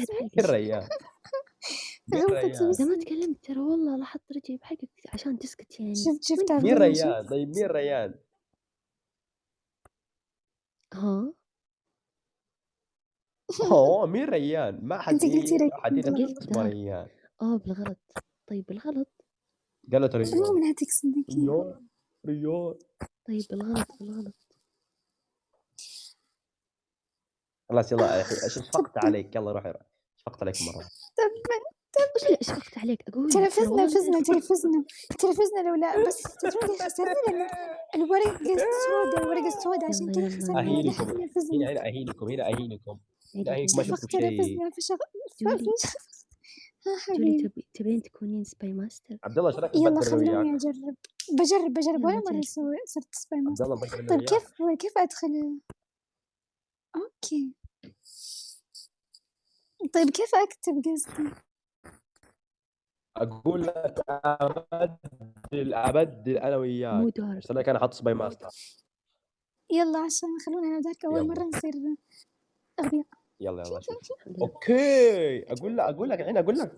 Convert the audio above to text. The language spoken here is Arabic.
مين بحقك. ريان؟ مين غلطة ريان؟ بس إذا ما تكلمت ترى والله لاحظت رجلي بحقك عشان تسكت يعني. شُفت وين مين عبد الله ريان؟ شُفت؟ طيب مين ريان؟ ها؟ مين ريان؟ ما أنتِ قُلتِ حد ريان يعرف اسمه قلتها. ريان. بالغلط. طيب بالغلط. قالت المهم ريان. إنها تقصدِك. ريان، ريان. طيب بالغلط، بالغلط. خلاص يالّا طب شفقت عليك، يالّا روحي شفقت عليك مرة. طب وش اللي أشفقت عليك؟ أقول لك ترى ترى والله فزنا، تعرف. ترى فزنا، ترى فزنا لولا بس تدرون ليه خسرنا؟ لأن الورقة السودا عشان يالّا، كذا يالّا، خسرنا لولا يالّا. أهينكم، إحنا فزنا. هنا أهينكم، هنا أهينكم، عيدي، هنا أهينكم عيدي، ما عيدي. شفتوا شفقت لا بشيء. فزنا جولي، ها جولي حبيبي. تبين تكونين spy master؟ عبد الله إيش رأيك يالّا نبدل أنا خلّوني وياك؟ أجرّب. باجرّب يالّا ولا مرة جربي. صرت spy عبد master. الله نبدل أنا طيب وياك. كيف أدخل؟ أوكي. طيب كيف أكتب قصدي؟ أقول لك أبدل أنا مو وياك، دورك. بس أنا كان أحط spy master. يالّا عشان خلّونا أنا وذاك أول يالّا، مرة نصير أغبياء. يالّا شوف. الحمد لله. أوكي، أقول لك الحين أقول لك